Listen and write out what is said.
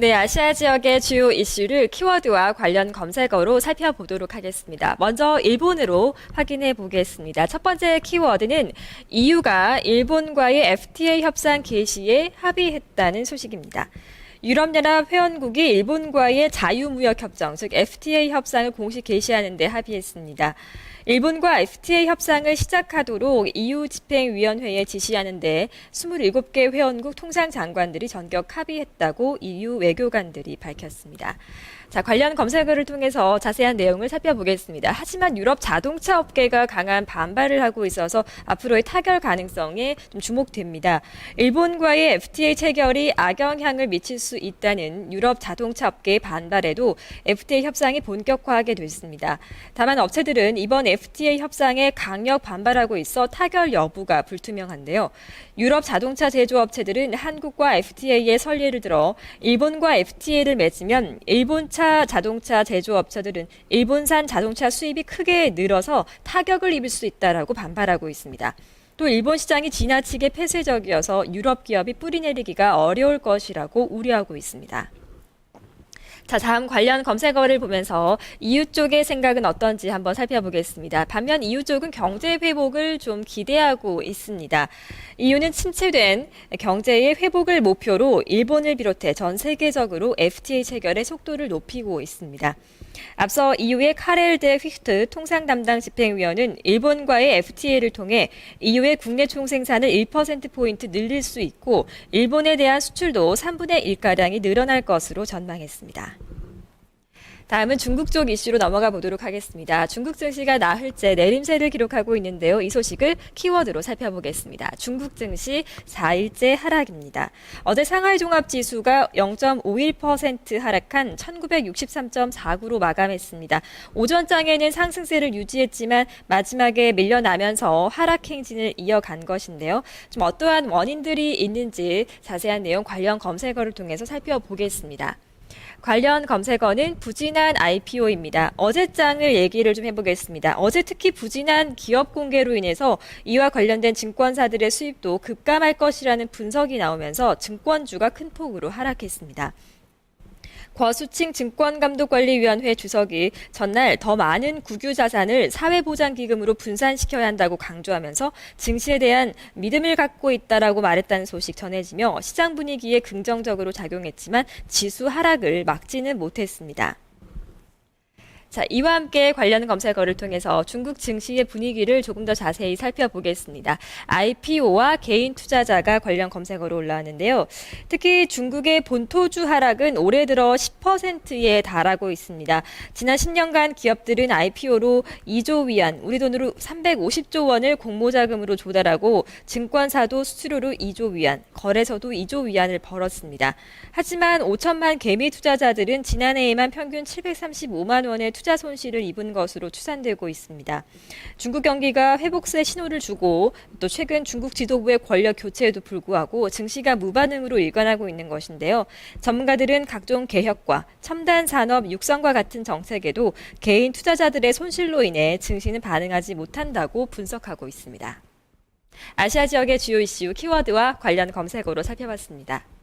네, 아시아 지역의 주요 이슈를 키워드와 관련 검색어로 살펴보도록 하겠습니다. 먼저 일본으로 확인해 보겠습니다. 첫 번째 키워드는 EU가 일본과의 FTA 협상 개시에 합의했다는 소식입니다. 유럽연합 회원국이 일본과의 자유무역협정, 즉 FTA 협상을 공식 개시하는 데 합의했습니다. 일본과 FTA 협상을 시작하도록 EU 집행위원회에 지시하는 데 27개 회원국 통상장관들이 전격 합의했다고 EU 외교관들이 밝혔습니다. 자, 관련 검색어를 통해서 자세한 내용을 살펴보겠습니다. 하지만 유럽 자동차 업계가 강한 반발을 하고 있어서 앞으로의 타결 가능성에 좀 주목됩니다. 일본과의 FTA 체결이 악영향을 미칠 수 있다는 유럽 자동차 업계의 반발에도 FTA 협상이 본격화하게 됐습니다. 다만 업체들은 이번 FTA 협상에 강력 반발하고 있어 타결 여부가 불투명한데요. 유럽 자동차 제조업체들은 한국과 FTA에 선례를 들어 일본과 FTA를 맺으면 일본차 자동차 제조업체들은 일본산 자동차 수입이 크게 늘어서 타격을 입을 수 있다라고 반발하고 있습니다. 또 일본 시장이 지나치게 폐쇄적이어서 유럽 기업이 뿌리내리기가 어려울 것이라고 우려하고 있습니다. 자, 다음 관련 검색어를 보면서 EU 쪽의 생각은 어떤지 한번 살펴보겠습니다. 반면 EU 쪽은 경제 회복을 좀 기대하고 있습니다. EU는 침체된 경제의 회복을 목표로 일본을 비롯해 전 세계적으로 FTA 체결의 속도를 높이고 있습니다. 앞서 EU의 카렐 데 휘흐트 통상 담당 집행위원은 일본과의 FTA를 통해 EU의 국내 총생산을 1%포인트 늘릴 수 있고 일본에 대한 수출도 3분의 1가량이 늘어날 것으로 전망했습니다. 다음은 중국 쪽 이슈로 넘어가 보도록 하겠습니다. 중국 증시가 나흘째 내림세를 기록하고 있는데요. 이 소식을 키워드로 살펴보겠습니다. 중국 증시 4일째 하락입니다. 어제 상하이 종합지수가 0.51% 하락한 1963.49로 마감했습니다. 오전장에는 상승세를 유지했지만 마지막에 밀려나면서 하락 행진을 이어간 것인데요. 좀 어떠한 원인들이 있는지 자세한 내용 관련 검색어를 통해서 살펴보겠습니다. 관련 검색어는 부진한 IPO입니다. 어제장을 얘기를 좀 해보겠습니다. 어제 특히 부진한 기업 공개로 인해서 이와 관련된 증권사들의 수입도 급감할 것이라는 분석이 나오면서 증권주가 큰 폭으로 하락했습니다. 거수칭 증권감독관리위원회 주석이 전날 더 많은 국유 자산을 사회보장기금으로 분산시켜야 한다고 강조하면서 증시에 대한 믿음을 갖고 있다라고 말했다는 소식 전해지며 시장 분위기에 긍정적으로 작용했지만 지수 하락을 막지는 못했습니다. 자, 이와 함께 관련 검색어를 통해서 중국 증시의 분위기를 조금 더 자세히 살펴보겠습니다. IPO와 개인 투자자가 관련 검색어로 올라왔는데요. 특히 중국의 본토주 하락은 올해 들어 10%에 달하고 있습니다. 지난 10년간 기업들은 IPO로 2조 위안, 우리 돈으로 350조 원을 공모자금으로 조달하고 증권사도 수수료로 2조 위안, 거래소도 2조 위안을 벌었습니다. 하지만 5천만 개미 투자자들은 지난해에만 평균 735만 원의 투자 손실을 입은 것으로 추산되고 있습니다. 중국 경기가 회복세 신호를 주고 또 최근 중국 지도부의 권력 교체에도 불구하고 증시가 무반응으로 일관하고 있는 것인데요. 전문가들은 각종 개혁과 첨단 산업 육성과 같은 정책에도 개인 투자자들의 손실로 인해 증시는 반응하지 못한다고 분석하고 있습니다. 아시아 지역의 주요 이슈 키워드와 관련 검색어로 살펴봤습니다.